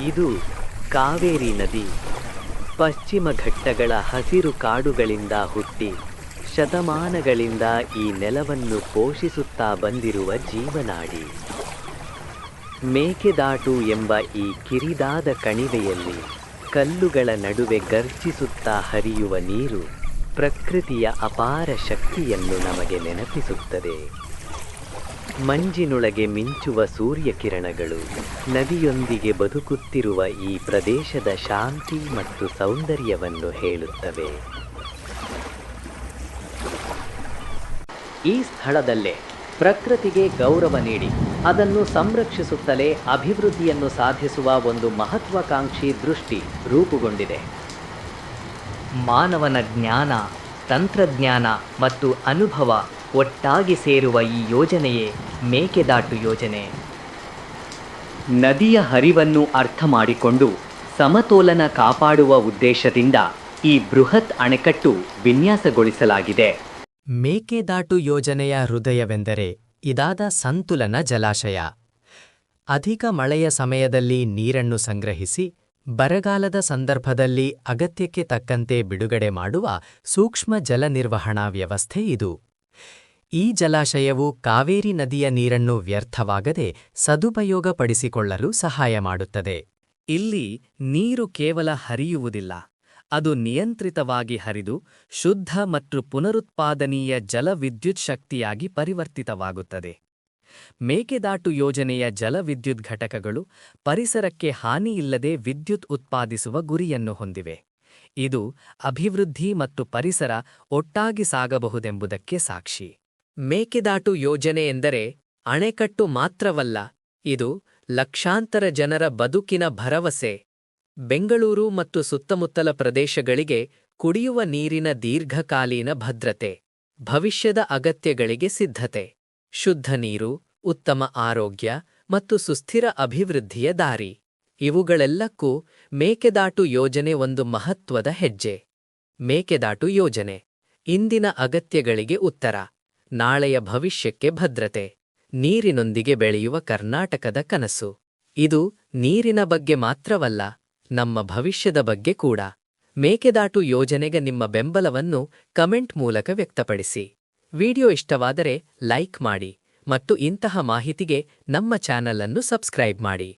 ಇದು ಕಾವೇರಿ ನದಿ ಪಶ್ಚಿಮ ಘಟ್ಟಗಳ ಹಸಿರು ಕಾಡುಗಳಿಂದ ಹುಟ್ಟಿ ಶತಮಾನಗಳಿಂದ ಈ ನೆಲವನ್ನು ಪೋಷಿಸುತ್ತಾ ಬಂದಿರುವ ಜೀವನಾಡಿ. ಮೇಕೆದಾಟು ಎಂಬ ಈ ಕಿರಿದಾದ ಕಣಿವೆಯಲ್ಲಿ ಕಲ್ಲುಗಳ ನಡುವೆ ಗರ್ಜಿಸುತ್ತಾ ಹರಿಯುವ ನೀರು ಪ್ರಕೃತಿಯ ಅಪಾರ ಶಕ್ತಿಯನ್ನು ನಮಗೆ ನೆನಪಿಸುತ್ತದೆ. ಮಂಜಿನೊಳಗೆ ಮಿಂಚುವ ಸೂರ್ಯಕಿರಣಗಳು ನದಿಯೊಂದಿಗೆ ಬದುಕುತ್ತಿರುವ ಈ ಪ್ರದೇಶದ ಶಾಂತಿ ಮತ್ತು ಸೌಂದರ್ಯವನ್ನು ಹೇಳುತ್ತವೆ. ಈ ಸ್ಥಳದಲ್ಲೇ ಪ್ರಕೃತಿಗೆ ಗೌರವ ನೀಡಿ ಅದನ್ನು ಸಂರಕ್ಷಿಸುತ್ತಲೇ ಅಭಿವೃದ್ಧಿಯನ್ನು ಸಾಧಿಸುವ ಒಂದು ಮಹತ್ವಾಕಾಂಕ್ಷಿ ದೃಷ್ಟಿ ರೂಪುಗೊಂಡಿದೆ. ಮಾನವನ ಜ್ಞಾನ, ತಂತ್ರಜ್ಞಾನ ಮತ್ತು ಅನುಭವ ಒಟ್ಟಾಗಿ ಸೇರುವ ಈ ಯೋಜನೆಯೇ ಮೇಕೆದಾಟು ಯೋಜನೆ. ನದಿಯ ಹರಿವನ್ನು ಅರ್ಥ ಮಾಡಿಕೊಂಡು ಸಮತೋಲನ ಕಾಪಾಡುವ ಉದ್ದೇಶದಿಂದ ಈ ಬೃಹತ್ ಅಣೆಕಟ್ಟು ವಿನ್ಯಾಸಗೊಳಿಸಲಾಗಿದೆ. ಮೇಕೆದಾಟು ಯೋಜನೆಯ ಹೃದಯವೆಂದರೆ ಇದಾದ ಸಂತುಲನ ಜಲಾಶಯ. ಅಧಿಕ ಮಳೆಯ ಸಮಯದಲ್ಲಿ ನೀರನ್ನು ಸಂಗ್ರಹಿಸಿ ಬರಗಾಲದ ಸಂದರ್ಭದಲ್ಲಿ ಅಗತ್ಯಕ್ಕೆ ತಕ್ಕಂತೆ ಬಿಡುಗಡೆ ಮಾಡುವ ಸೂಕ್ಷ್ಮ ಜಲ ನಿರ್ವಹಣಾ ವ್ಯವಸ್ಥೆ ಇದು. ಈ ಜಲಾಶಯವು ಕಾವೇರಿ ನದಿಯ ನೀರನ್ನು ವ್ಯರ್ಥವಾಗದೆ ಸದುಪಯೋಗಪಡಿಸಿಕೊಳ್ಳಲು ಸಹಾಯ ಮಾಡುತ್ತದೆ. ಇಲ್ಲಿ ನೀರು ಕೇವಲ ಹರಿಯುವುದಿಲ್ಲ, ಅದು ನಿಯಂತ್ರಿತವಾಗಿ ಹರಿದು ಶುದ್ಧ ಮತ್ತು ಪುನರುತ್ಪಾದನೀಯ ಜಲವಿದ್ಯುತ್ ಶಕ್ತಿಯಾಗಿ ಪರಿವರ್ತಿತವಾಗುತ್ತದೆ. ಮೇಕೆದಾಟು ಯೋಜನೆಯ ಜಲವಿದ್ಯುತ್ ಘಟಕಗಳು ಪರಿಸರಕ್ಕೆ ಹಾನಿಯಿಲ್ಲದೆ ವಿದ್ಯುತ್ ಉತ್ಪಾದಿಸುವ ಗುರಿಯನ್ನು ಹೊಂದಿವೆ. ಇದು ಅಭಿವೃದ್ಧಿ ಮತ್ತು ಪರಿಸರ ಒಟ್ಟಾಗಿ ಸಾಗಬಹುದೆಂಬುದಕ್ಕೆ ಸಾಕ್ಷಿ. ಮೇಕೆದಾಟು ಯೋಜನೆ ಎಂದರೆ ಅಣೆಕಟ್ಟು ಮಾತ್ರವಲ್ಲ, ಇದು ಲಕ್ಷಾಂತರ ಜನರ ಬದುಕಿನ ಭರವಸೆ. ಬೆಂಗಳೂರು ಮತ್ತು ಸುತ್ತಮುತ್ತಲ ಪ್ರದೇಶಗಳಿಗೆ ಕುಡಿಯುವ ನೀರಿನ ದೀರ್ಘಕಾಲೀನ ಭದ್ರತೆ, ಭವಿಷ್ಯದ ಅಗತ್ಯಗಳಿಗೆ ಸಿದ್ಧತೆ, ಶುದ್ಧ ನೀರು, ಉತ್ತಮ ಆರೋಗ್ಯ ಮತ್ತು ಸುಸ್ಥಿರ ಅಭಿವೃದ್ಧಿಯ ದಾರಿ, ಇವುಗಳೆಲ್ಲಕ್ಕೂ ಮೇಕೆದಾಟು ಯೋಜನೆ ಒಂದು ಮಹತ್ವದ ಹೆಜ್ಜೆ. ಮೇಕೆದಾಟು ಯೋಜನೆ ಇಂದಿನ ಅಗತ್ಯಗಳಿಗೆ ಉತ್ತರ, ನಾಳೆಯ ಭವಿಷ್ಯಕ್ಕೆ ಭದ್ರತೆ, ನೀರಿನೊಂದಿಗೆ ಬೆಳೆಯುವ ಕರ್ನಾಟಕದ ಕನಸು. ಇದು ನೀರಿನ ಬಗ್ಗೆ ಮಾತ್ರವಲ್ಲ, ನಮ್ಮ ಭವಿಷ್ಯದ ಬಗ್ಗೆ ಕೂಡ. ಮೇಕೆದಾಟು ಯೋಜನೆಗೆ ನಿಮ್ಮ ಬೆಂಬಲವನ್ನು ಕಮೆಂಟ್ ಮೂಲಕ ವ್ಯಕ್ತಪಡಿಸಿ. ವಿಡಿಯೋ ಇಷ್ಟವಾದರೆ ಲೈಕ್ ಮಾಡಿ ಮತ್ತು ಇಂತಹ ಮಾಹಿತಿಗೆ ನಮ್ಮ ಚಾನಲ್ ಅನ್ನು ಸಬ್ಸ್ಕ್ರೈಬ್ ಮಾಡಿ.